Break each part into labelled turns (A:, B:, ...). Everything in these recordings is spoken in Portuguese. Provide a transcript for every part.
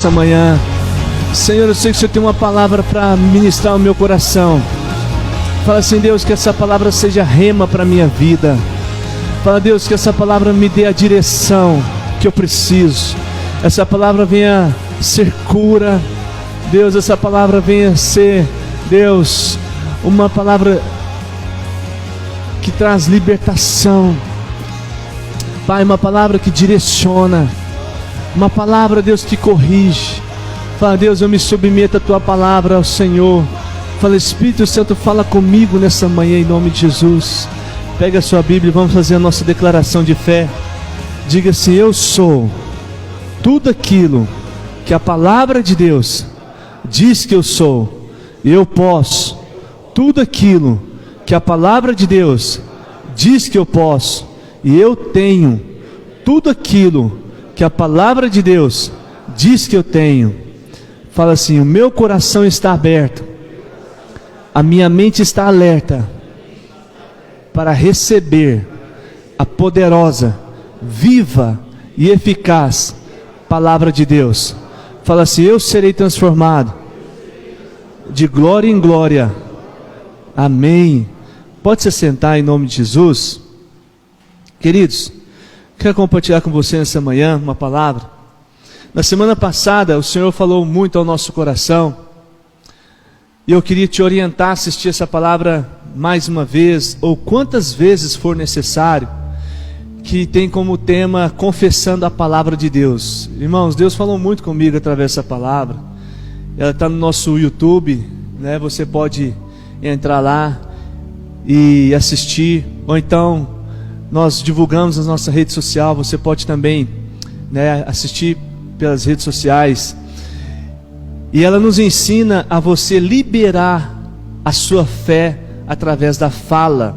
A: essa manhã. Senhor, eu sei que o Senhor tem uma palavra para ministrar o meu coração. Fala assim, Deus, que essa palavra seja rema para a minha vida. Fala, Deus, que essa palavra me dê a direção que eu preciso. Essa palavra venha ser cura. Deus, essa palavra venha ser, Deus, uma palavra que traz libertação. Pai, uma palavra que direciona. Uma palavra, Deus, que corrige. Fala, Deus, eu me submeto à Tua palavra, ao Senhor. Fala, Espírito Santo, fala comigo nessa manhã em nome de Jesus. Pega a sua Bíblia e vamos fazer a nossa declaração de fé. Diga assim, eu sou tudo aquilo que a palavra de Deus diz que eu sou. Eu posso tudo aquilo que a palavra de Deus diz que eu posso. E eu tenho tudo aquilo que a palavra de Deus diz que eu tenho. Fala assim, o meu coração está aberto, a minha mente está alerta para receber a poderosa, viva e eficaz palavra de Deus. Fala assim, eu serei transformado de glória em glória. Amém. Pode se sentar em nome de Jesus. Queridos, quero compartilhar com você nessa manhã uma palavra. Na semana passada, o Senhor falou muito ao nosso coração, e eu queria te orientar a assistir essa palavra mais uma vez, ou quantas vezes for necessário, que tem como tema, confessando a palavra de Deus. Irmãos, Deus falou muito comigo através dessa palavra. Ela está no nosso YouTube, né? Você pode entrar lá e assistir, ou então nós divulgamos na nossa rede social, você pode também, né, assistir pelas redes sociais. E ela nos ensina a você liberar a sua fé através da fala.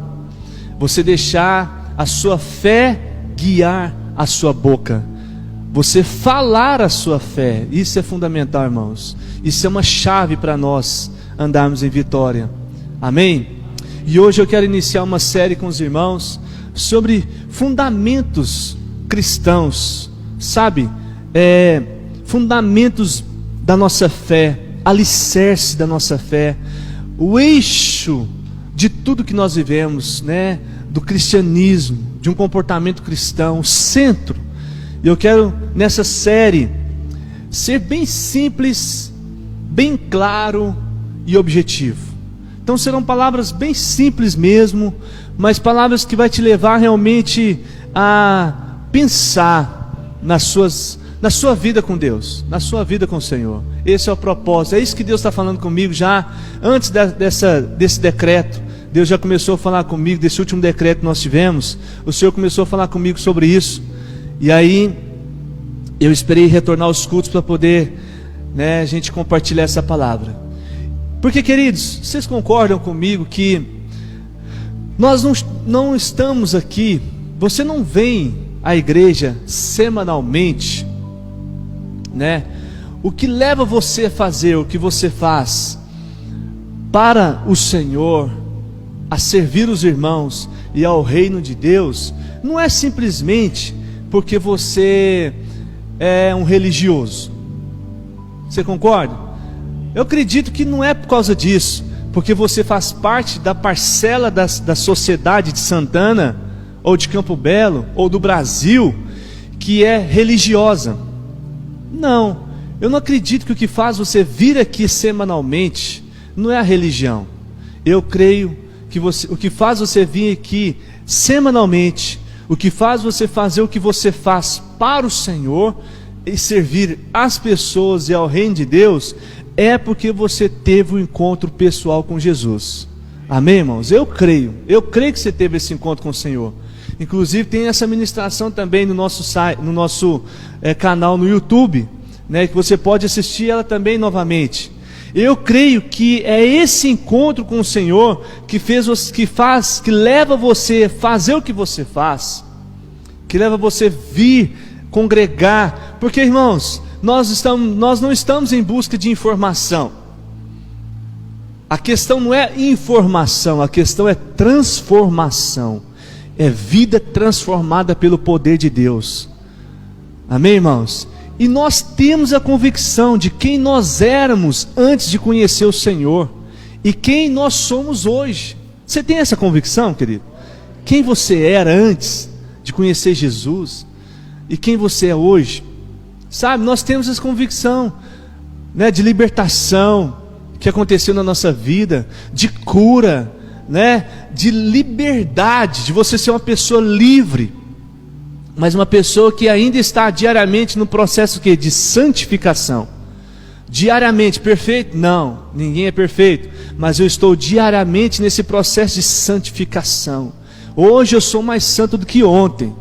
A: Você deixar a sua fé guiar a sua boca. Você falar a sua fé. Isso é fundamental, irmãos. Isso é uma chave para nós andarmos em vitória. Amém? E hoje eu quero iniciar uma série com os irmãos sobre fundamentos cristãos. Sabe? Fundamentos da nossa fé, alicerce da nossa fé, o eixo de tudo que nós vivemos, né? Do cristianismo, de um comportamento cristão, o centro. E eu quero nessa série ser bem simples, bem claro e objetivo. Então serão palavras bem simples mesmo, mas palavras que vai te levar realmente a pensar na sua vida com Deus, na sua vida com o Senhor. Esse é o propósito, é isso que Deus está falando comigo já, antes desse decreto. Deus já começou a falar comigo, desse último decreto que nós tivemos, o Senhor começou a falar comigo sobre isso, e aí, eu esperei retornar aos cultos para poder, né, a gente compartilhar essa palavra, porque queridos, vocês concordam comigo que nós não estamos aqui, você não vem à igreja semanalmente, né? O que leva você a fazer o que você faz para o Senhor, a servir os irmãos e ao reino de Deus, não é simplesmente porque você é um religioso. Você concorda? Eu acredito que não é por causa disso, porque você faz parte da parcela da sociedade de Santana, ou de Campo Belo, ou do Brasil, que é religiosa. Não, eu não acredito que o que faz você vir aqui semanalmente não é a religião. Eu creio que o que faz você vir aqui semanalmente, o que faz você fazer o que você faz para o Senhor e servir as pessoas e ao reino de Deus, é porque você teve um encontro pessoal com Jesus. Amém, irmãos? Eu creio que você teve esse encontro com o Senhor. Inclusive tem essa ministração também no nosso site, no nosso canal no YouTube, né, que você pode assistir ela também novamente. Eu creio que é esse encontro com o Senhor que leva você a fazer o que você faz, que leva você vir congregar, porque irmãos, nós não estamos em busca de informação. A questão não é informação, a questão é transformação. É vida transformada pelo poder de Deus. Amém, irmãos? E nós temos a convicção de quem nós éramos antes de conhecer o Senhor e quem nós somos hoje. Você tem essa convicção, querido? Quem você era antes de conhecer Jesus e quem você é hoje? Sabe, nós temos essa convicção, né, de libertação que aconteceu na nossa vida, de cura, né, de liberdade, de você ser uma pessoa livre, mas uma pessoa que ainda está diariamente no processo de santificação. Diariamente, perfeito? Não, ninguém é perfeito, mas eu estou diariamente nesse processo de santificação. Hoje eu sou mais santo do que ontem,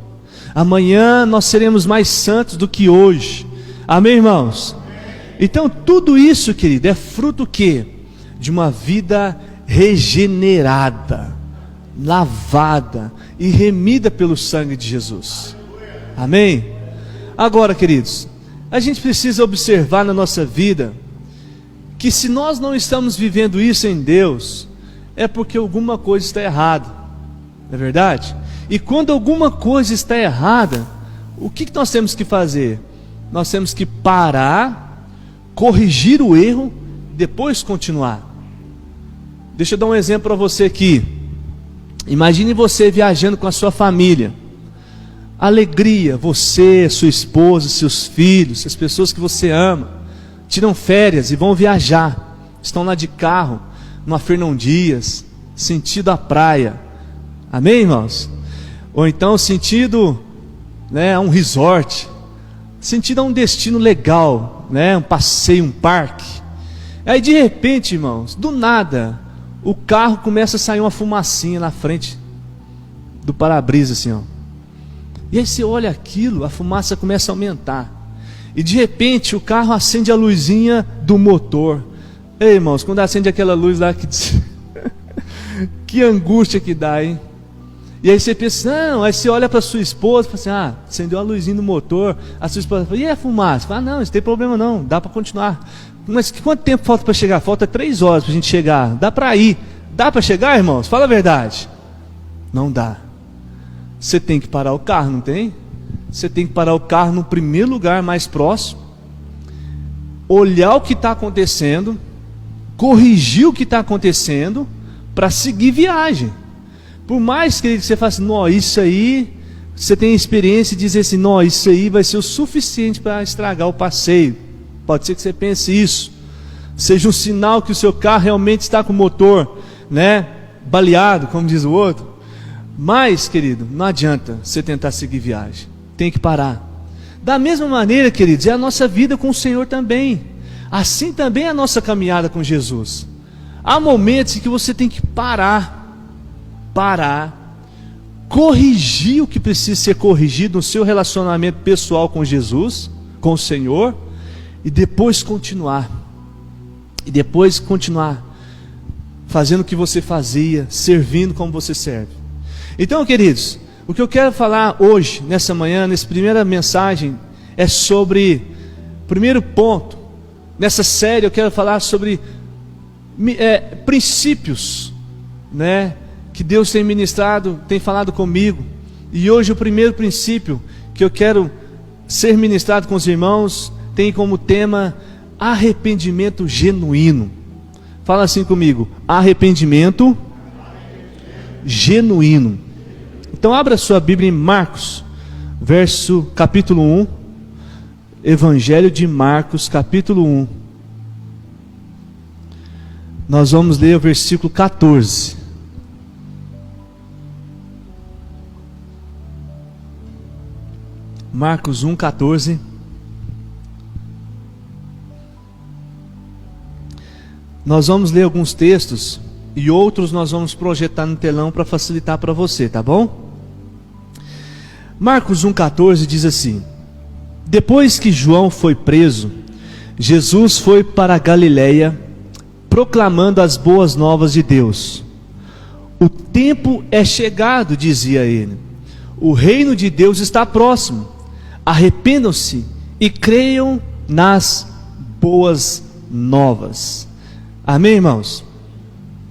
A: amanhã nós seremos mais santos do que hoje. Amém, irmãos? Então tudo isso, querido, é fruto o quê? De uma vida regenerada, lavada e remida pelo sangue de Jesus. Amém? Agora, queridos, a gente precisa observar na nossa vida que se nós não estamos vivendo isso em Deus, é porque alguma coisa está errada, não é verdade? E quando alguma coisa está errada, o que nós temos que fazer? Nós temos que parar, corrigir o erro, depois continuar. Deixa eu dar um exemplo para você aqui. Imagine você viajando com a sua família. Alegria, você, sua esposa, seus filhos, as pessoas que você ama, tiram férias e vão viajar. Estão lá de carro, numa Fernão Dias, sentido a praia. Amém, irmãos? Ou então sentido, né, a um resort, sentido a um destino legal, né, um passeio, um parque. Aí de repente, irmãos, do nada, o carro começa a sair uma fumacinha na frente do para-brisa, assim, ó. E aí você olha aquilo, a fumaça começa a aumentar. E de repente o carro acende a luzinha do motor. Ei, irmãos, quando acende aquela luz lá, que angústia que dá, hein? E aí você pensa, não, aí você olha para sua esposa e fala assim, acendeu a luzinha do motor. A sua esposa fala, e a fumaça? Fala, não, isso não tem problema não, dá para continuar. Mas quanto tempo falta para chegar? Falta 3 horas para a gente chegar. Dá para ir. Dá para chegar, irmãos? Fala a verdade. Não dá. Você tem que parar o carro, não tem? Você tem que parar o carro no primeiro lugar mais próximo, olhar o que está acontecendo, corrigir o que está acontecendo, para seguir viagem. Por mais que você faça, não, isso aí, você tem experiência e dizer assim, não, isso aí vai ser o suficiente para estragar o passeio. Pode ser que você pense isso, seja um sinal que o seu carro realmente está com o motor, né, baleado, como diz o outro. Mas, querido, não adianta você tentar seguir viagem, tem que parar. Da mesma maneira, queridos, é a nossa vida com o Senhor também. Assim também é a nossa caminhada com Jesus. Há momentos em que você tem que parar, corrigir o que precisa ser corrigido no seu relacionamento pessoal com Jesus, com o Senhor, e depois continuar. Fazendo o que você fazia, servindo como você serve. Então, queridos, o que eu quero falar hoje, nessa manhã, nessa primeira mensagem, é sobre, primeiro ponto, nessa série eu quero falar sobre princípios, né, que Deus tem ministrado, tem falado comigo. E hoje o primeiro princípio que eu quero ser ministrado com os irmãos tem como tema arrependimento genuíno. Fala assim comigo, arrependimento genuíno. Então abra sua Bíblia em Marcos, capítulo 1, Evangelho de Marcos, capítulo 1. Nós vamos ler o versículo 14. Marcos 1, 14. Nós vamos ler alguns textos e outros nós vamos projetar no telão para facilitar para você, tá bom? Marcos 1,14 diz assim: depois que João foi preso, Jesus foi para a Galileia, proclamando as boas novas de Deus. O tempo é chegado, dizia ele, o reino de Deus está próximo, arrependam-se e creiam nas boas novas. Amém, irmãos?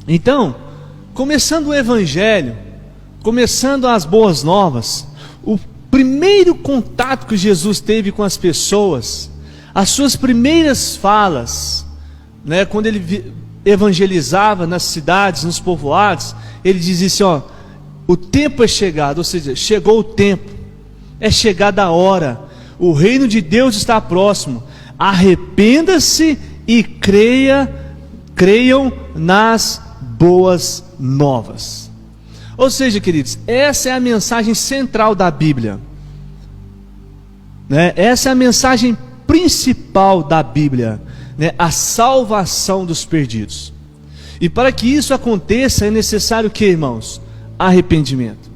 A: Então, começando o Evangelho, começando as boas novas, primeiro contato que Jesus teve com as pessoas, as suas primeiras falas, né, quando ele evangelizava nas cidades, nos povoados, ele dizia assim, ó, o tempo é chegado, ou seja, chegou o tempo, é chegada a hora, o reino de Deus está próximo, arrependa-se e creiam nas boas novas. Ou seja, queridos, essa é a mensagem central da Bíblia, né? Essa é a mensagem principal da Bíblia, né? A salvação dos perdidos. E para que isso aconteça é necessário o que, irmãos? Arrependimento.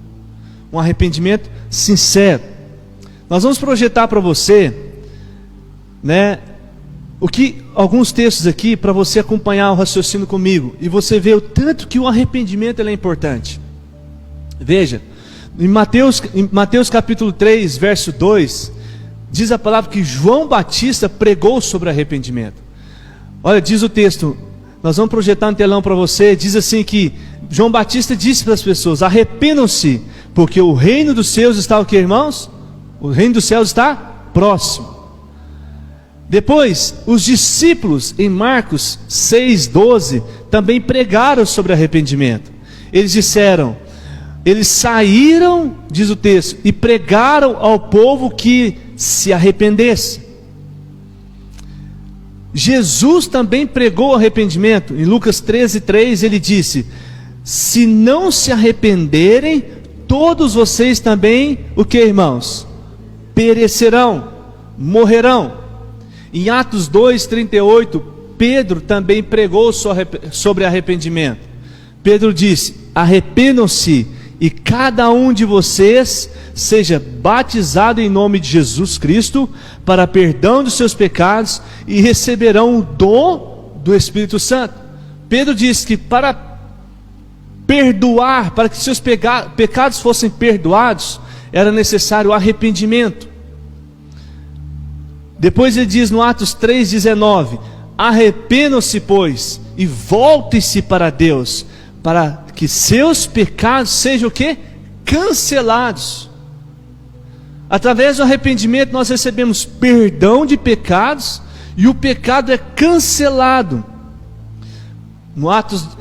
A: Um arrependimento sincero. Nós vamos projetar para você, né, alguns textos aqui para você acompanhar o raciocínio comigo e você ver o tanto que o arrependimento é importante. Veja, em Mateus capítulo 3, verso 2, diz a palavra que João Batista pregou sobre arrependimento. Olha, diz o texto, nós vamos projetar no telão para você, diz assim que João Batista disse para as pessoas, arrependam-se, porque o reino dos céus está o que, irmãos? O reino dos céus está próximo. Depois, os discípulos em Marcos 6,12 também pregaram sobre arrependimento. Eles disseram, eles saíram, diz o texto, e pregaram ao povo que se arrependesse. Jesus também pregou arrependimento. Em Lucas 13,3 ele disse, se não se arrependerem, todos vocês também, o que, irmãos? Perecerão, morrerão. Em Atos 2,38, Pedro também pregou sobre arrependimento. Pedro disse, arrependam-se e cada um de vocês seja batizado em nome de Jesus Cristo para perdão dos seus pecados e receberão o dom do Espírito Santo. Pedro disse que para perdoar, para que seus pecados fossem perdoados, era necessário arrependimento. Depois ele diz no Atos 3,19, arrependam-se pois e voltem-se para Deus, para que seus pecados sejam o quê? Cancelados. Através do arrependimento nós recebemos perdão de pecados e o pecado é cancelado.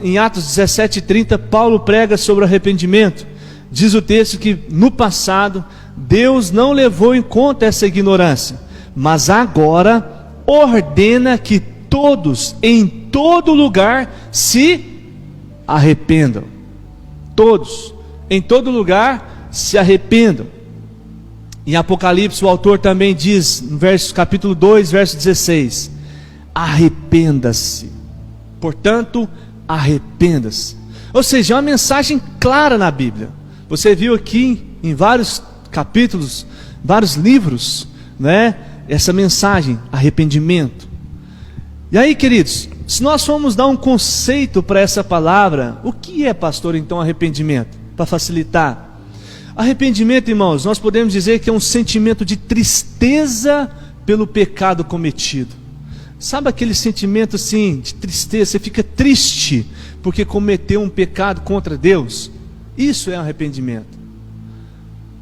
A: Em Atos 17,30 Paulo prega sobre arrependimento. Diz o texto que no passado Deus não levou em conta essa ignorância, mas agora ordena que todos, em todo lugar, se arrependam. Todos, em todo lugar, se arrependam. Em Apocalipse o autor também diz, no capítulo 2, verso 16, arrependa-se. Portanto, arrependa-se. Ou seja, é uma mensagem clara na Bíblia. Você viu aqui em vários capítulos, vários livros, né? Essa mensagem, arrependimento. E aí, queridos, se nós formos dar um conceito para essa palavra, o que é, pastor, então, arrependimento? Para facilitar. Arrependimento, irmãos, nós podemos dizer que é um sentimento de tristeza pelo pecado cometido. Sabe aquele sentimento assim, de tristeza, você fica triste porque cometeu um pecado contra Deus? Isso é arrependimento.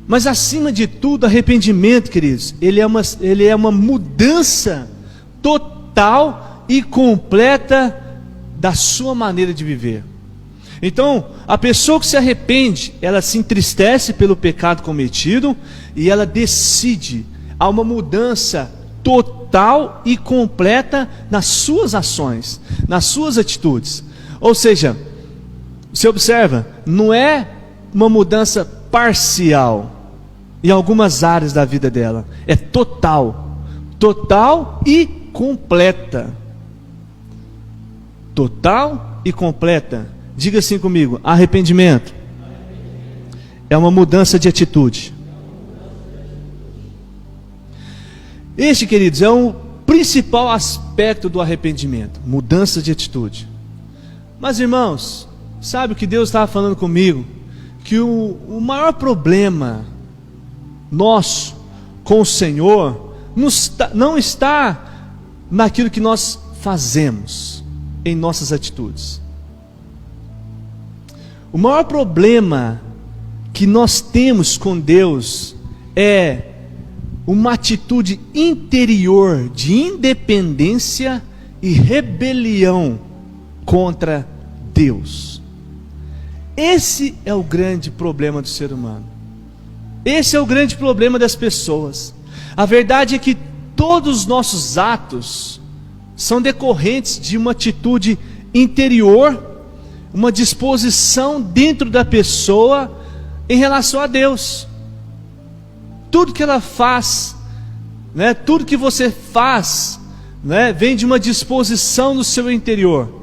A: Mas acima de tudo, arrependimento, queridos, ele é uma mudança total e completa da sua maneira de viver. Então, a pessoa que se arrepende, ela se entristece pelo pecado cometido e ela decide, há uma mudança total e completa nas suas ações, nas suas atitudes. Ou seja, você observa, não é uma mudança parcial em algumas áreas da vida dela, é total e completa. Total e completa. Diga assim comigo, arrependimento é uma mudança de atitude. Este, queridos, é o principal aspecto do arrependimento, mudança de atitude. Mas, irmãos, sabe o que Deus estava falando comigo? Que o maior problema nosso com o Senhor não está naquilo que nós fazemos, em nossas atitudes. O maior problema que nós temos com Deus é uma atitude interior de independência e rebelião contra Deus. Esse é o grande problema do ser humano. Esse é o grande problema das pessoas. A verdade é que todos os nossos atos são decorrentes de uma atitude interior, uma disposição dentro da pessoa em relação a Deus. Tudo que ela faz, né, tudo que você faz, né, vem de uma disposição no seu interior.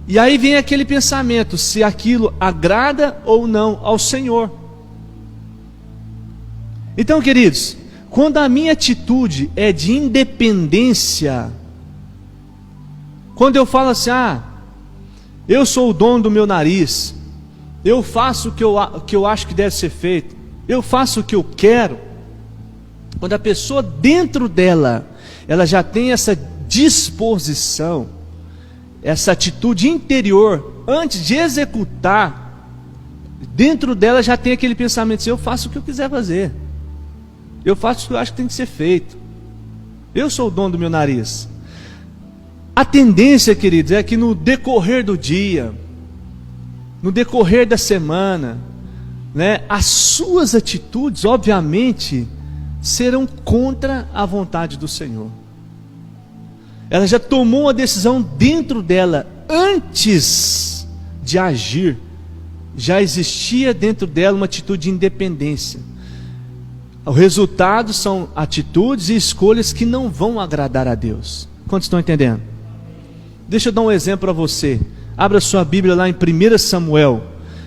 A: E aí vem aquele pensamento, se aquilo agrada ou não ao Senhor. Então, queridos, quando a minha atitude é de independência, quando eu falo assim, eu sou o dono do meu nariz, eu faço o que eu acho que deve ser feito, eu faço o que eu quero. Quando a pessoa dentro dela, ela já tem essa disposição, essa atitude interior, antes de executar, dentro dela já tem aquele pensamento assim, eu faço o que eu quiser fazer, eu faço o que eu acho que tem que ser feito, eu sou o dono do meu nariz. A tendência, queridos, é que no decorrer do dia, no decorrer da semana, né, as suas atitudes, obviamente, serão contra a vontade do Senhor. Ela já tomou uma decisão dentro dela, antes de agir, já existia dentro dela uma atitude de independência. O resultado são atitudes e escolhas que não vão agradar a Deus. Quantos estão entendendo? Deixa eu dar um exemplo para você. Abra sua Bíblia lá em 1 Samuel,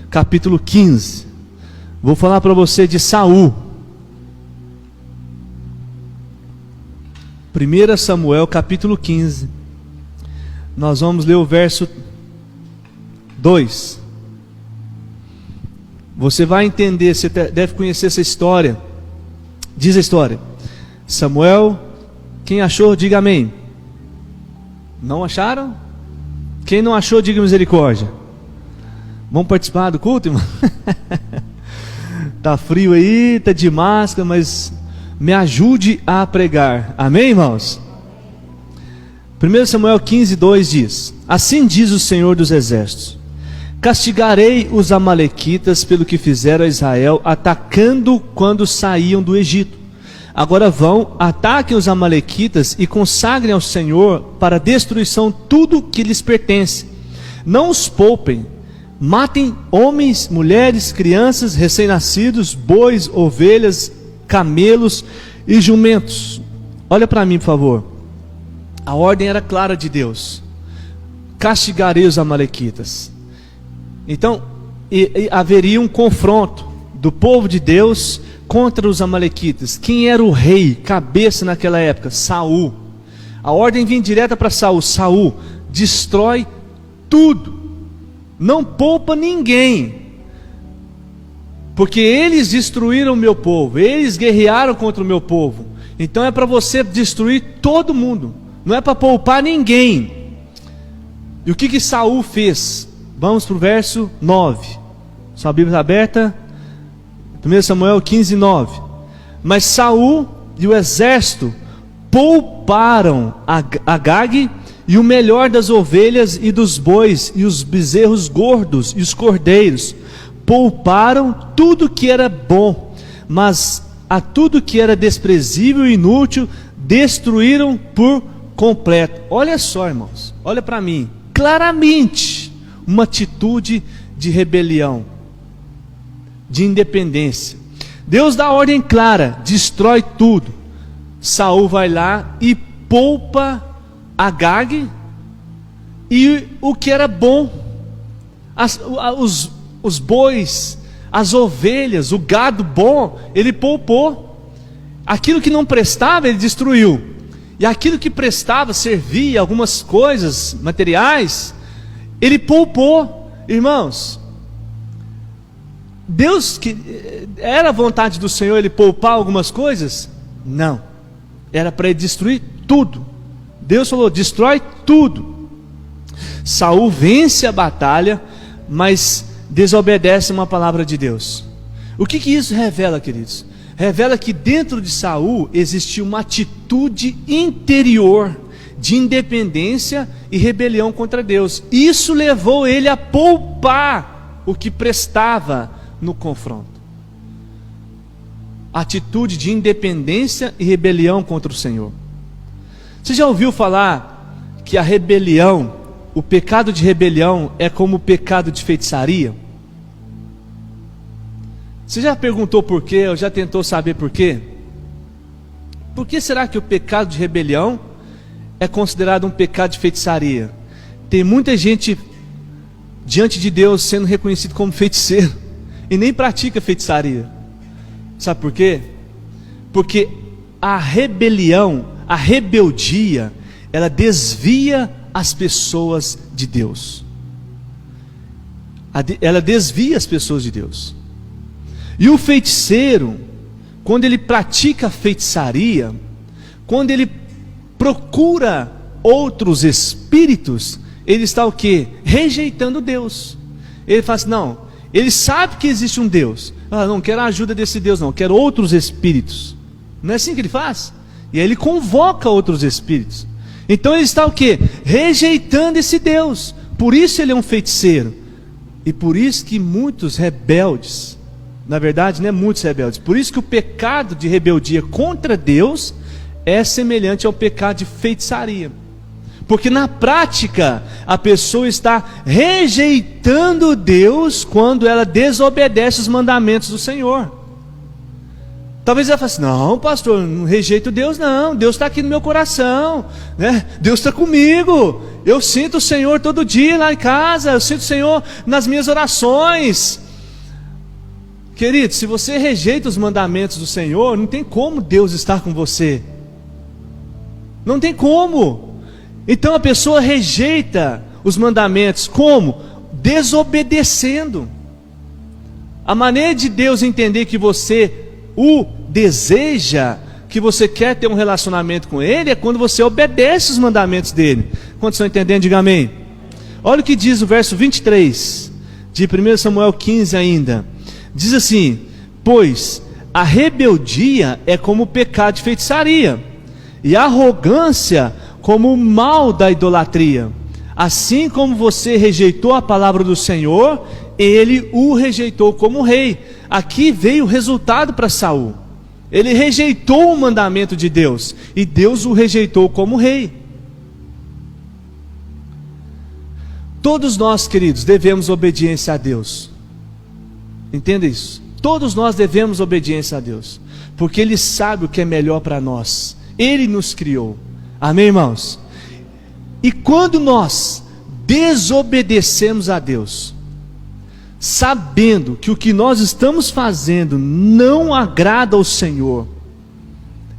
A: capítulo 15. Vou falar para você de Saul. 1 Samuel, capítulo 15. Nós vamos ler o verso 2. Você vai entender, você deve conhecer essa história. Diz a história. Samuel, quem achou, diga amém. Não acharam? Quem não achou, diga misericórdia. Vamos participar do culto, irmão? Tá frio aí, tá de máscara, mas me ajude a pregar. Amém, irmãos? 1 Samuel 15, 2 diz: assim diz o Senhor dos Exércitos: castigarei os amalequitas pelo que fizeram a Israel, atacando quando saíam do Egito. Agora vão, ataquem os amalequitas e consagrem ao Senhor para destruição tudo que lhes pertence. Não os poupem, matem homens, mulheres, crianças, recém-nascidos, bois, ovelhas, camelos e jumentos. Olha para mim, por favor. A ordem era clara de Deus: castigarei os amalequitas. Então, haveria um confronto do povo de Deus contra os amalequitas. Quem era o rei, cabeça naquela época? Saul. A ordem vinha direta para Saul: Saul, destrói tudo, não poupa ninguém, porque eles destruíram o meu povo, eles guerrearam contra o meu povo. Então é para você destruir todo mundo, não é para poupar ninguém. E o que Saul fez? Vamos para o verso 9. Sua Bíblia está aberta? 1 Samuel 15, 9. Mas Saul e o exército pouparam Agag e o melhor das ovelhas e dos bois, e os bezerros gordos e os cordeiros. Pouparam tudo que era bom, mas a tudo que era desprezível e inútil destruíram por completo. Olha só, irmãos, olha para mim, claramente uma atitude de rebelião, de independência. Deus dá ordem clara: destrói tudo. Saul vai lá e poupa Agag e o que era bom, os bois, as ovelhas, o gado bom, ele poupou. Aquilo que não prestava, ele destruiu. E aquilo que prestava, servia, algumas coisas materiais, ele poupou. Irmãos, Deus, que era a vontade do Senhor ele poupar algumas coisas? Não, era para ele destruir tudo. Deus falou: destrói tudo. Saul vence a batalha, mas desobedece uma palavra de Deus. O que isso revela, queridos? revela que dentro de Saul existia uma atitude interior de independência e rebelião contra Deus. Isso levou ele a poupar o que prestava no confronto. Atitude de independência e rebelião contra o Senhor. Você já ouviu falar que a rebelião, o pecado de rebelião é como o pecado de feitiçaria? Você já perguntou por quê, ou já tentou saber por quê? Por que será que o pecado de rebelião é considerado um pecado de feitiçaria? Tem muita gente diante de Deus sendo reconhecido como feiticeiro e nem pratica feitiçaria. Sabe por quê? Porque a rebelião, a rebeldia, ela desvia as pessoas de Deus. Ela desvia as pessoas de Deus. E o feiticeiro, quando ele pratica feitiçaria, quando ele procura outros espíritos, ele está o quê? Rejeitando Deus. Ele fala assim, não, ele sabe que existe um Deus. Não quero a ajuda desse Deus não, quero outros espíritos. Não é assim que ele faz? E aí ele convoca outros espíritos. Então ele está o quê? Rejeitando esse Deus. Por isso ele é um feiticeiro. E por isso que muitos rebeldes, na verdade não é muitos rebeldes, por isso que o pecado de rebeldia contra Deus é semelhante ao pecado de feitiçaria. Porque na prática a pessoa está rejeitando Deus quando ela desobedece os mandamentos do Senhor. Talvez ela fale assim, não pastor, não rejeito Deus não, Deus está aqui no meu coração, né? Deus está comigo, eu sinto o Senhor todo dia lá em casa, eu sinto o Senhor nas minhas orações. Querido, se você rejeita os mandamentos do Senhor, não tem como Deus estar com você, não tem como. Então a pessoa rejeita os mandamentos, como? Desobedecendo. A maneira de Deus entender que você o deseja, que você quer ter um relacionamento com Ele, é quando você obedece os mandamentos dEle. Quantos estão entendendo? Diga amém. Olha o que diz o verso 23 de 1 Samuel 15 ainda. Diz assim, pois a rebeldia é como o pecado de feitiçaria, e a arrogância como o mal da idolatria. Assim como você rejeitou a palavra do Senhor, ele o rejeitou como rei. Aqui veio o resultado para Saul. Ele rejeitou o mandamento de Deus, e Deus o rejeitou como rei. Todos nós, queridos, devemos obediência a Deus. Entenda isso. Todos nós devemos obediência a Deus, porque Ele sabe o que é melhor para nós. Ele nos criou. Amém, irmãos? E quando nós desobedecemos a Deus, sabendo que o que nós estamos fazendo não agrada ao Senhor,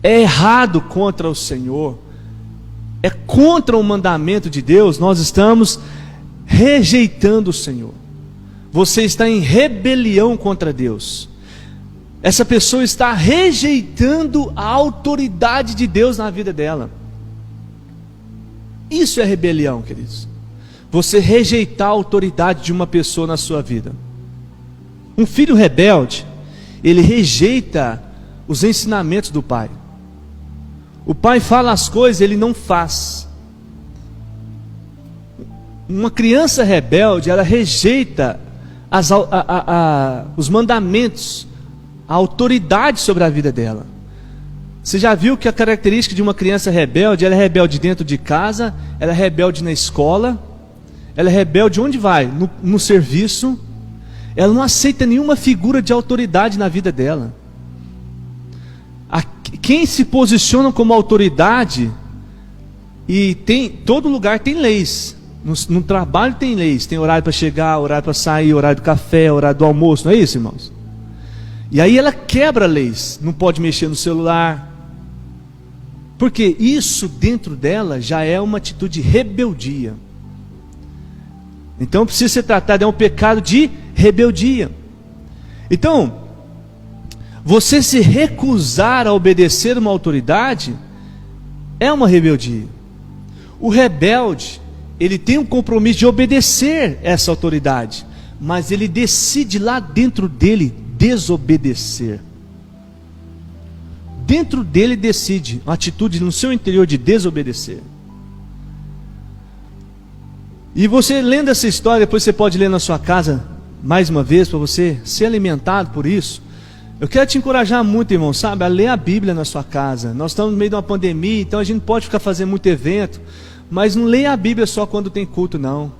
A: é errado contra o Senhor, é contra o mandamento de Deus, nós estamos rejeitando o Senhor. Você está em rebelião contra Deus. Essa pessoa está rejeitando a autoridade de Deus na vida dela. Isso é rebelião, queridos. Você rejeitar a autoridade de uma pessoa na sua vida. Um filho rebelde, ele rejeita os ensinamentos do pai. O pai fala as coisas, ele não faz. Uma criança rebelde, ela rejeita os mandamentos, a autoridade sobre a vida dela. Você já viu que a característica de uma criança rebelde, ela é rebelde dentro de casa, ela é rebelde na escola, ela é rebelde onde vai? No serviço. Ela não aceita nenhuma figura de autoridade na vida dela. Quem se posiciona como autoridade, e todo lugar tem leis, no trabalho tem leis, tem horário para chegar, horário para sair, horário do café, horário do almoço, não é isso, irmãos? E aí ela quebra leis, não pode mexer no celular, porque isso dentro dela já é uma atitude de rebeldia. Então precisa ser tratado, é um pecado de rebeldia. Então, você se recusar a obedecer uma autoridade é uma rebeldia. O rebelde, ele tem um compromisso de obedecer essa autoridade, mas ele decide lá dentro dele desobedecer. dentro dele decide uma atitude no seu interior de desobedecer. E você lendo essa história, depois você pode ler na sua casa mais uma vez, para você ser alimentado por isso. Eu quero te encorajar muito, irmão, sabe, a ler a Bíblia na sua casa. Nós estamos no meio de uma pandemia, então a gente não pode ficar fazendo muito evento, mas não leia a Bíblia só quando tem culto, não,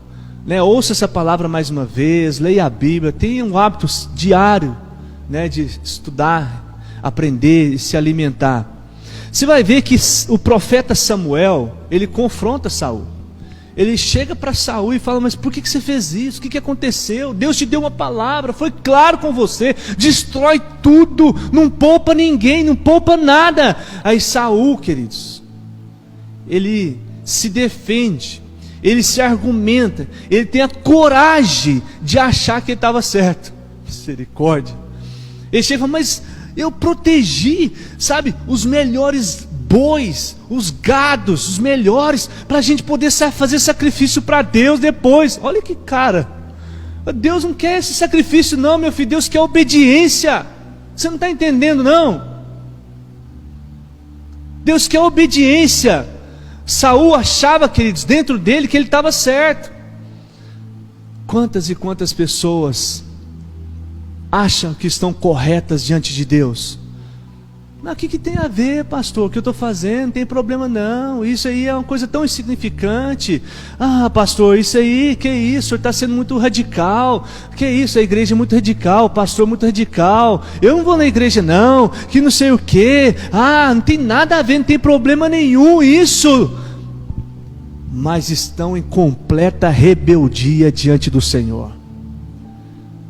A: né? Ouça essa palavra mais uma vez, leia a Bíblia, tenha um hábito diário, né, de estudar, aprender e se alimentar. Você vai ver que o profeta Samuel, ele confronta Saul. Ele chega para Saul e fala: mas por que você fez isso? O que aconteceu? Deus te deu uma palavra, foi claro com você, destrói tudo, não poupa ninguém, não poupa nada. Aí Saul, queridos, ele se defende, ele se argumenta, ele tem a coragem de achar que ele estava certo. Misericórdia. Ele chega e fala: mas eu protegi, sabe, os melhores bois, os gados, os melhores, para a gente poder fazer sacrifício para Deus depois. Olha que cara, Deus não quer esse sacrifício não, meu filho, Deus quer obediência. Você não está entendendo não? Deus quer obediência. Saul achava, queridos, dentro dele que ele estava certo. Quantas e quantas pessoas acham que estão corretas diante de Deus? Mas o que tem a ver, pastor? O que eu estou fazendo? Não tem problema não. Isso aí é uma coisa tão insignificante. Ah, pastor, isso aí, que isso? O senhor está sendo muito radical. Que isso? A igreja é muito radical, o pastor é muito radical. Eu não vou na igreja não, que não sei o que. Ah, não tem nada a ver, não tem problema nenhum isso. Mas estão em completa rebeldia diante do Senhor.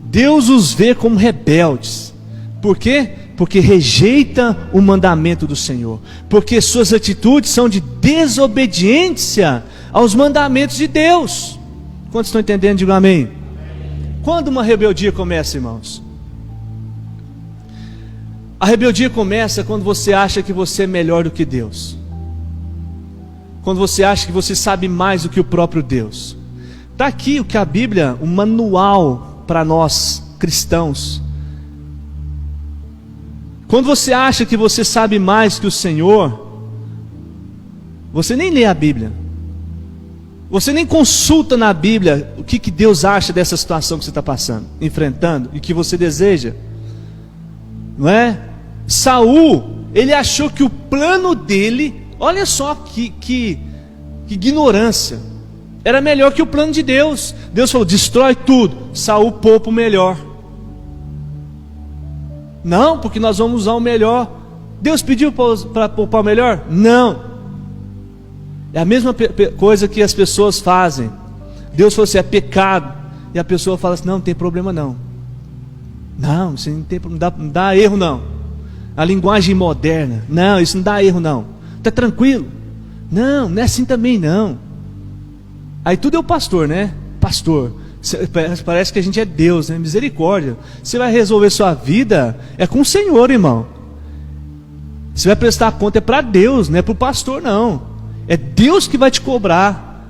A: Deus os vê como rebeldes. Por quê? Porque rejeita o mandamento do Senhor, porque suas atitudes são de desobediência aos mandamentos de Deus. Quantos estão entendendo? Digam amém. Quando uma rebeldia começa, irmãos? A rebeldia começa quando você acha que você é melhor do que Deus, quando você acha que você sabe mais do que o próprio Deus. Está aqui o que a Bíblia, o manual para nós cristãos. Quando você acha que você sabe mais que o Senhor, você nem lê a Bíblia, você nem consulta na Bíblia o que Deus acha dessa situação que você está passando, enfrentando e que você deseja, não é? Saul, ele achou que o plano dele, olha só que ignorância, era melhor que o plano de Deus. Deus falou: destrói tudo. Saul poupa o melhor. Não, porque nós vamos usar o melhor. Deus pediu para poupar o melhor? Não. É a mesma coisa que as pessoas fazem. Deus falou assim: é pecado. E a pessoa fala assim: não tem problema não. Não, isso não dá erro não. A linguagem moderna: não, isso não dá erro não. Está tranquilo. Não, não é assim também não. Aí tudo é o pastor, né? Pastor, parece que a gente é Deus, né? Misericórdia. Você vai resolver sua vida é com o Senhor, irmão. Você vai prestar conta é para Deus, não é para o pastor não. É Deus que vai te cobrar.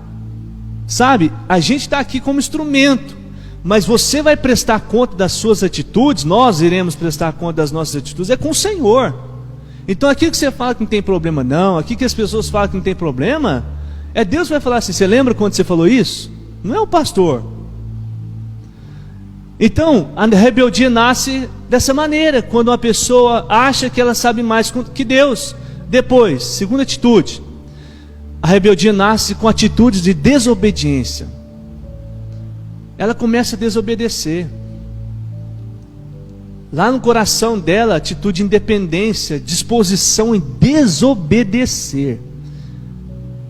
A: Sabe, a gente está aqui como instrumento, mas você vai prestar conta das suas atitudes. Nós iremos prestar conta das nossas atitudes é com o Senhor. Então aquilo que você fala que não tem problema não, aquilo que as pessoas falam que não tem problema, é Deus que vai falar assim: você lembra quando você falou isso? Não é o pastor. Então, a rebeldia nasce dessa maneira, quando uma pessoa acha que ela sabe mais que Deus. Depois, segunda atitude, a rebeldia nasce com atitudes de desobediência. Ela começa a desobedecer. Lá no coração dela, atitude de independência, disposição em desobedecer.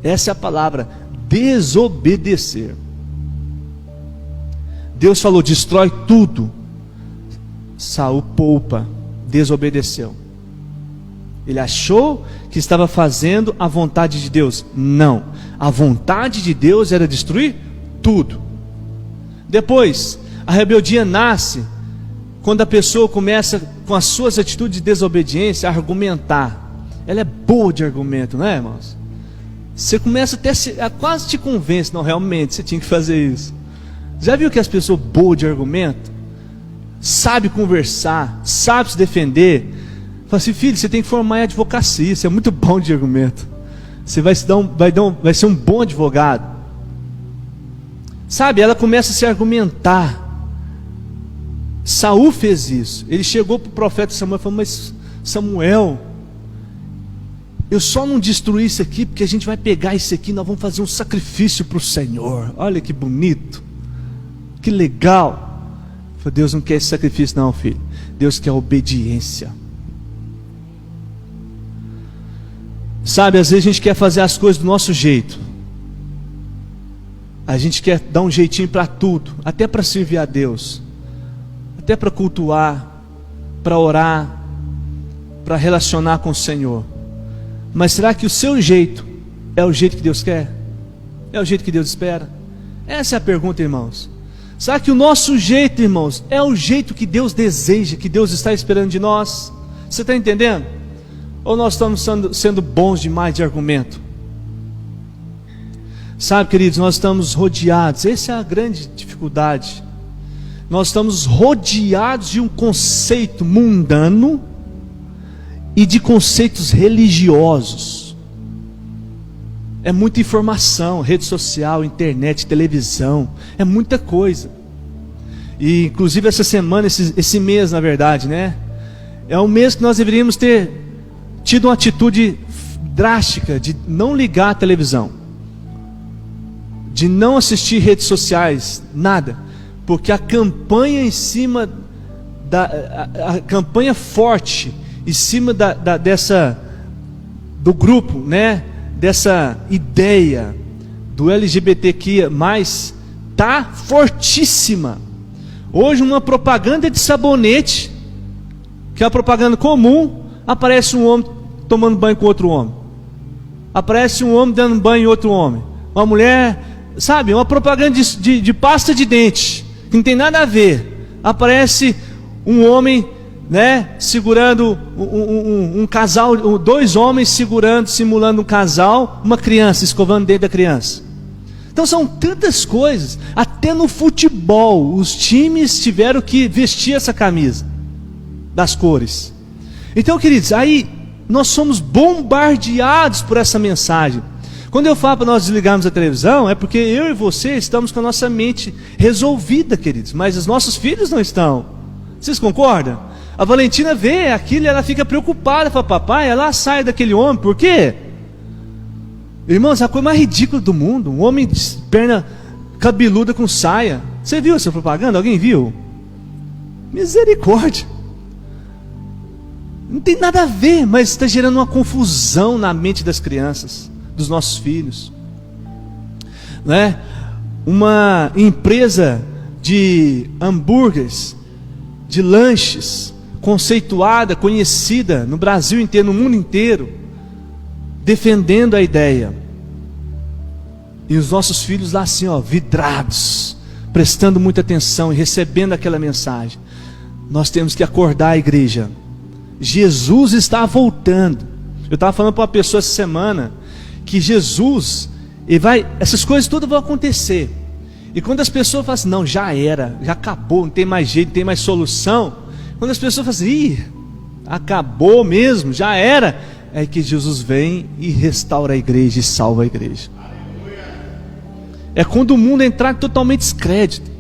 A: Essa é a palavra, desobedecer. Deus falou: destrói tudo. Saul poupa, desobedeceu. Ele achou que estava fazendo a vontade de Deus. Não, a vontade de Deus era destruir tudo. Depois, a rebeldia nasce quando a pessoa começa, com as suas atitudes de desobediência, a argumentar. Ela é boa de argumento, não é, irmãos? Você começa até quase te convence: não, realmente você tinha que fazer isso. Já viu que as pessoas boas de argumento, sabe conversar, sabe se defender? Fala assim: filho, você tem que formar em advocacia, você é muito bom de argumento, você vai ser um bom advogado. Sabe, ela começa a se argumentar. Saul fez isso. Ele chegou para o profeta Samuel e falou: mas Samuel, eu só não destruí isso aqui porque a gente vai pegar isso aqui, nós vamos fazer um sacrifício para o Senhor. Olha que bonito, que legal. Ele falou: Deus não quer esse sacrifício não, filho. Deus quer obediência. Sabe, às vezes a gente quer fazer as coisas do nosso jeito. A gente quer dar um jeitinho para tudo, até para servir a Deus, até para cultuar, para orar, para relacionar com o Senhor. Mas será que o seu jeito é o jeito que Deus quer? É o jeito que Deus espera? Essa é a pergunta, irmãos. Será que o nosso jeito, irmãos, é o jeito que Deus deseja, que Deus está esperando de nós? Você está entendendo? Ou nós estamos sendo bons demais de argumento? Sabe, queridos, nós estamos rodeados, essa é a grande dificuldade. Nós estamos rodeados de um conceito mundano e de conceitos religiosos. É muita informação, rede social, internet, televisão, é muita coisa. E inclusive essa semana, esse mês na verdade, né? É um mês que nós deveríamos ter tido uma atitude drástica de não ligar a televisão, de não assistir redes sociais, nada, porque a campanha em cima a campanha forte em cima do grupo, né, dessa ideia do LGBTQIA+, tá fortíssima. Hoje uma propaganda de sabonete, que é uma propaganda comum, aparece um homem tomando banho com outro homem, aparece um homem dando banho em outro homem, uma mulher, sabe, uma propaganda de pasta de dente, que não tem nada a ver, aparece um homem, né, segurando um casal, dois homens simulando um casal, uma criança, escovando o dente da criança. Então são tantas coisas, até no futebol, os times tiveram que vestir essa camisa, das cores. Então, queridos, aí nós somos bombardeados por essa mensagem. Quando eu falo para nós desligarmos a televisão, é porque eu e você estamos com a nossa mente resolvida, queridos, mas os nossos filhos não estão. Vocês concordam? A Valentina vê aquilo e ela fica preocupada, fala: papai, ela sai daquele homem, por quê? Irmãos, é a coisa mais ridícula do mundo, um homem de perna cabeluda com saia. Você viu essa propaganda? Alguém viu? Misericórdia. Não tem nada a ver, mas está gerando uma confusão na mente das crianças, dos nossos filhos, né? Uma empresa de hambúrgueres, de lanches, conceituada, conhecida no Brasil inteiro, no mundo inteiro, defendendo a ideia, e os nossos filhos lá assim, ó, vidrados, prestando muita atenção e recebendo aquela mensagem. Nós temos que acordar a igreja. Jesus está voltando. Eu estava falando para uma pessoa essa semana que Jesus, essas coisas todas vão acontecer. E quando as pessoas falam assim: não, já era, já acabou, não tem mais jeito, não tem mais solução. Quando as pessoas falam assim: acabou mesmo, já era, é que Jesus vem e restaura a igreja e salva a igreja. É quando o mundo entrar em totalmente descrédito.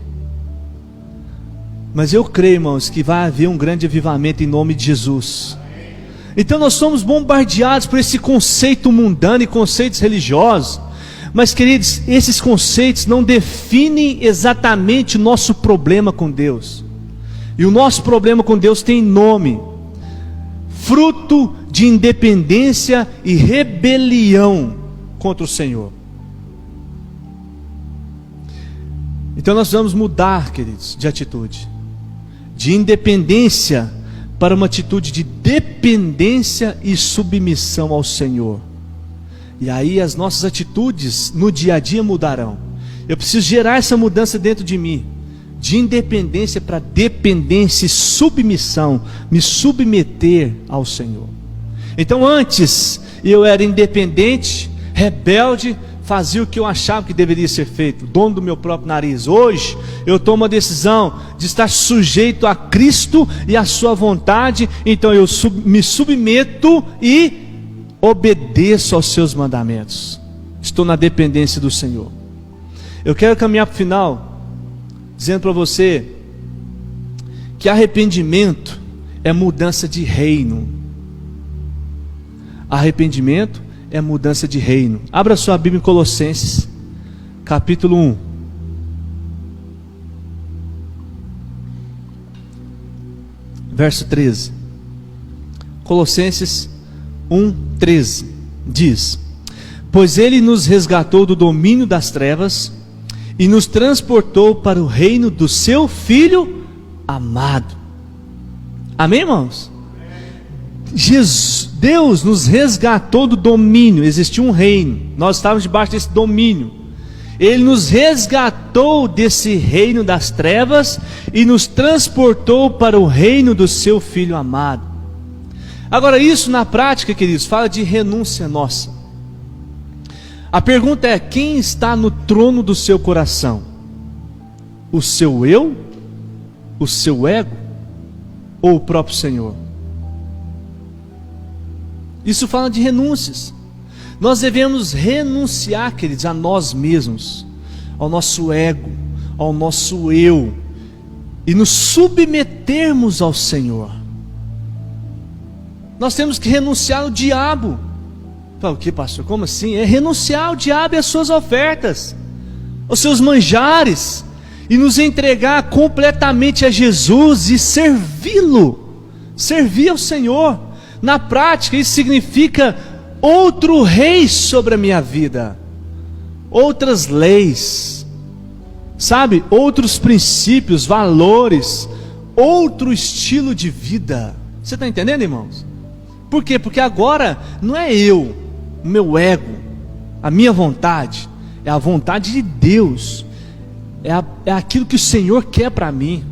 A: Mas eu creio, irmãos, que vai haver um grande avivamento em nome de Jesus. Então nós somos bombardeados por esse conceito mundano e conceitos religiosos. Mas, queridos, esses conceitos não definem exatamente o nosso problema com Deus. E o nosso problema com Deus tem nome: fruto de independência e rebelião contra o Senhor. Então nós vamos mudar, queridos, de atitude, de independência para uma atitude de dependência e submissão ao Senhor. E aí as nossas atitudes no dia a dia mudarão. Eu preciso gerar essa mudança dentro de mim, de independência para dependência e submissão, me submeter ao Senhor. Então antes eu era independente, rebelde, fazia o que eu achava que deveria ser feito, dono do meu próprio nariz. Hoje eu tomo a decisão de estar sujeito a Cristo e a sua vontade. Então eu me submeto e obedeço aos seus mandamentos. Estou na dependência do Senhor. Eu quero caminhar para o final dizendo para você que arrependimento é mudança de reino. Arrependimento é mudança de reino. Abra sua Bíblia em Colossenses, capítulo 1. Verso 13. Colossenses 1, 13. Diz: pois Ele nos resgatou do domínio das trevas e nos transportou para o reino do seu Filho amado. Amém, irmãos? Deus nos resgatou do domínio. Existia um reino, nós estávamos debaixo desse domínio. Ele nos resgatou desse reino das trevas e nos transportou para o reino do seu Filho amado. Agora, isso na prática, queridos, fala de renúncia nossa. A pergunta é: quem está no trono do seu coração? O seu eu? O seu ego? Ou o próprio Senhor? Isso fala de renúncias. Nós devemos renunciar, queridos, a nós mesmos, ao nosso ego, ao nosso eu, e nos submetermos ao Senhor. Nós temos que renunciar ao diabo. Fala, o que, pastor? Como assim? É renunciar ao diabo e às suas ofertas, aos seus manjares, e nos entregar completamente a Jesus e servi-lo, servir ao Senhor. Na prática, isso significa outro rei sobre a minha vida, outras leis, sabe? Outros princípios, valores, outro estilo de vida. Você está entendendo, irmãos? Por quê? Porque agora não é eu, o meu ego, a minha vontade, é a vontade de Deus, é aquilo que o Senhor quer para mim,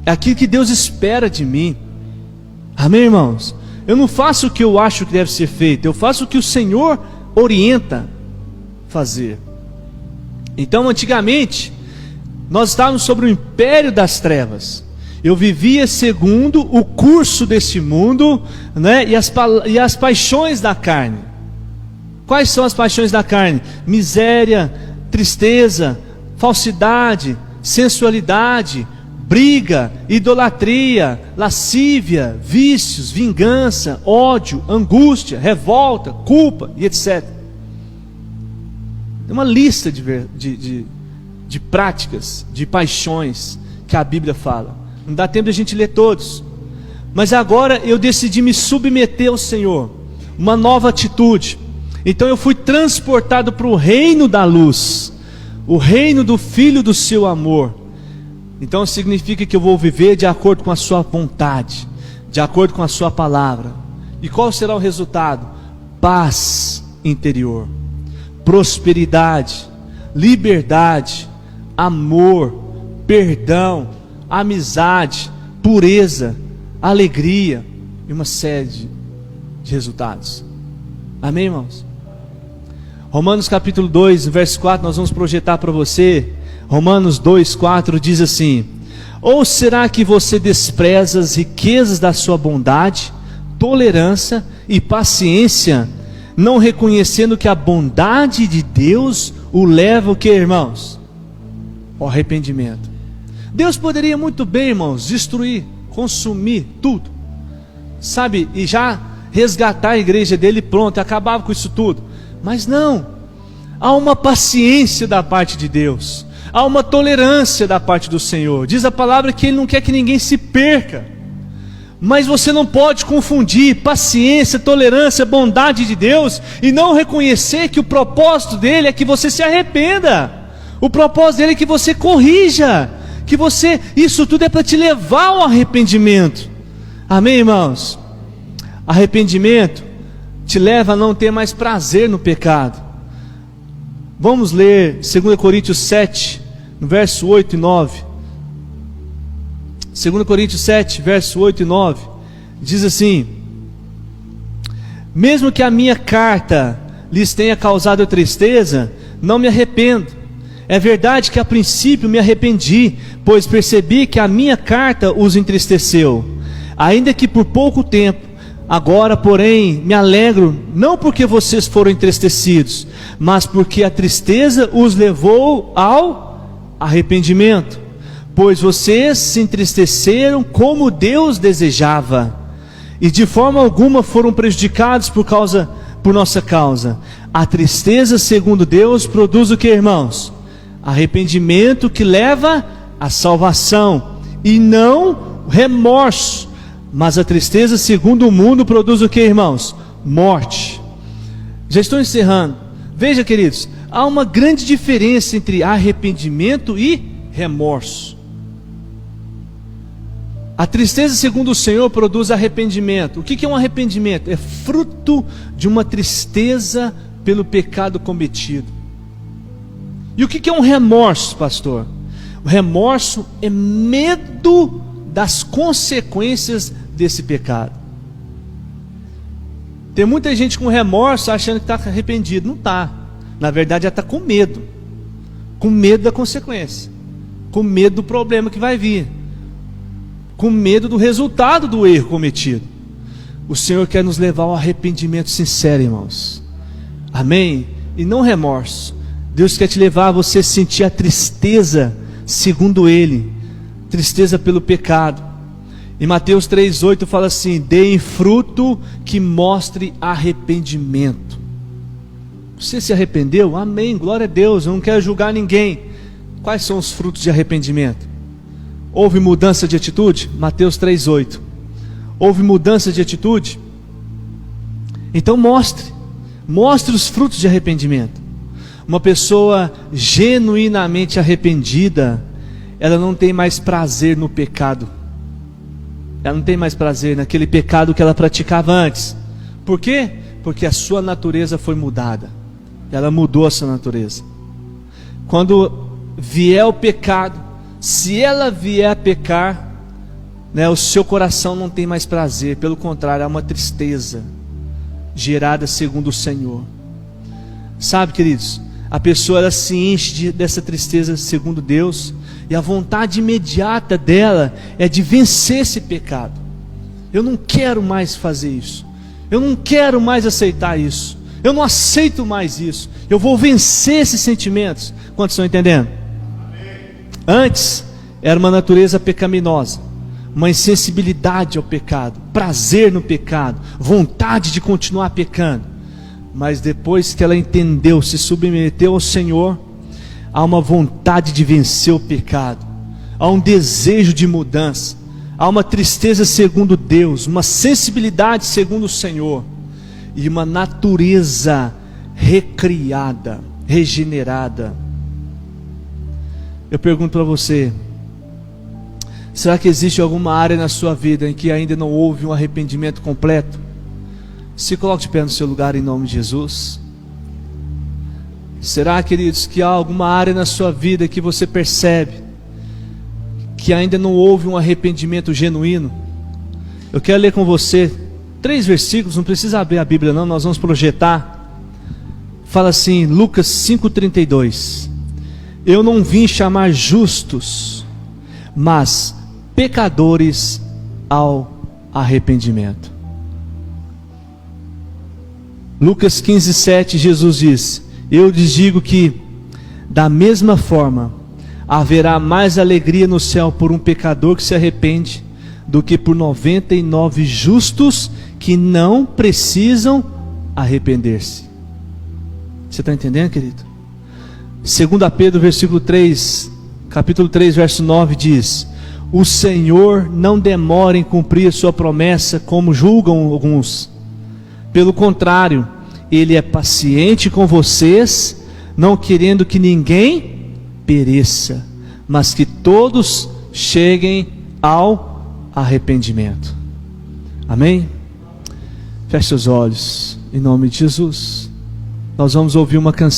A: é aquilo que Deus espera de mim. Amém, irmãos? Eu não faço o que eu acho que deve ser feito, eu faço o que o Senhor orienta fazer. Então, antigamente, nós estávamos sobre o império das trevas. Eu vivia segundo o curso desse mundo, né? E as paixões da carne. Quais são as paixões da carne? Miséria, tristeza, falsidade, sensualidade, briga, idolatria, lascívia, vícios, vingança, ódio, angústia, revolta, culpa e etc. Tem uma lista de práticas, de paixões que a Bíblia fala. Não dá tempo de a gente ler todos. Mas agora eu decidi me submeter ao Senhor, uma nova atitude. Então eu fui transportado para o reino da luz, o reino do Filho do seu amor. Então significa que eu vou viver de acordo com a sua vontade, de acordo com a sua palavra. E qual será o resultado? Paz interior, prosperidade, liberdade, amor, perdão, amizade, pureza, alegria e uma série de resultados. Amém, irmãos? Romanos capítulo 2, verso 4, nós vamos projetar para você. Romanos 2, 4 diz assim: ou será que você despreza as riquezas da sua bondade, tolerância e paciência, não reconhecendo que a bondade de Deus o leva o que, irmãos? Ao arrependimento. Deus poderia muito bem, irmãos, destruir, consumir tudo, sabe, e já resgatar a igreja dele, pronto, acabava com isso tudo. Mas não, há uma paciência da parte de Deus, há uma tolerância da parte do Senhor. Diz a palavra que Ele não quer que ninguém se perca. Mas você não pode confundir paciência, tolerância, bondade de Deus e não reconhecer que o propósito dele é que você se arrependa. O propósito dele é que você corrija, que você, isso tudo é para te levar ao arrependimento. Amém, irmãos? Arrependimento te leva a não ter mais prazer no pecado. Vamos ler 2 Coríntios 7, no verso 8 e 9. 2 Coríntios 7, verso 8 e 9, diz assim: mesmo que a minha carta lhes tenha causado tristeza, não me arrependo. É verdade que a princípio me arrependi, pois percebi que a minha carta os entristeceu, ainda que por pouco tempo. Agora, porém, me alegro, não porque vocês foram entristecidos, mas porque a tristeza os levou ao arrependimento, pois vocês se entristeceram como Deus desejava, e de forma alguma foram prejudicados por nossa causa. A tristeza, segundo Deus, produz o que, irmãos? Arrependimento que leva à salvação, e não remorso. Mas a tristeza, segundo o mundo, produz o que, irmãos? Morte. Já estou encerrando. Veja, queridos, há uma grande diferença entre arrependimento e remorso. A tristeza, segundo o Senhor, produz arrependimento. O que é um arrependimento? É fruto de uma tristeza pelo pecado cometido. E o que é um remorso, pastor? O remorso é medo das consequências desse pecado. Tem muita gente com remorso achando que está arrependido. Não está. Na verdade, já está com medo. Com medo da consequência. Com medo do problema que vai vir. Com medo do resultado do erro cometido. O Senhor quer nos levar ao arrependimento sincero, irmãos. Amém? E não remorso. Deus quer te levar a você sentir a tristeza segundo Ele. Tristeza pelo pecado. Em Mateus 3,8 fala assim: deem fruto que mostre arrependimento. Você se arrependeu? Amém, glória a Deus. Eu não quero julgar ninguém. Quais são os frutos de arrependimento? Houve mudança de atitude? Mateus 3,8. Houve mudança de atitude? Então mostre os frutos de arrependimento. Uma pessoa genuinamente arrependida, ela não tem mais prazer no pecado. Ela não tem mais prazer naquele pecado que ela praticava antes. Por quê? Porque a sua natureza foi mudada. Ela mudou a sua natureza. Quando vier o pecado, se ela vier a pecar, o seu coração não tem mais prazer. Pelo contrário, há uma tristeza gerada segundo o Senhor. Sabe, queridos, a pessoa ela se enche dessa tristeza segundo Deus, e a vontade imediata dela é de vencer esse pecado. Eu não quero mais fazer isso. Eu não quero mais aceitar isso. Eu não aceito mais isso. Eu vou vencer esses sentimentos. Quantos estão entendendo? Antes era uma natureza pecaminosa, uma insensibilidade ao pecado, prazer no pecado, vontade de continuar pecando. Mas depois que ela entendeu, se submeteu ao Senhor, há uma vontade de vencer o pecado, há um desejo de mudança, há uma tristeza segundo Deus, uma sensibilidade segundo o Senhor, e uma natureza recriada, regenerada. Eu pergunto para você: será que existe alguma área na sua vida em que ainda não houve um arrependimento completo? Se coloque de pé no seu lugar em nome de Jesus. Será, queridos, que há alguma área na sua vida que você percebe que ainda não houve um arrependimento genuíno? Eu quero ler com você 3 versículos, não precisa abrir a Bíblia não, nós vamos projetar. Fala assim, Lucas 5,32: eu não vim chamar justos, mas pecadores ao arrependimento. Lucas 15,7, Jesus diz: eu lhes digo que, da mesma forma, haverá mais alegria no céu por um pecador que se arrepende, do que por 99 justos que não precisam arrepender-se. Você está entendendo, querido? 2 Pedro capítulo 3, verso 9 diz: o Senhor não demora em cumprir a sua promessa, como julgam alguns. Pelo contrário, Ele é paciente com vocês, não querendo que ninguém pereça, mas que todos cheguem ao arrependimento. Amém? Feche seus olhos, em nome de Jesus. Nós vamos ouvir uma canção.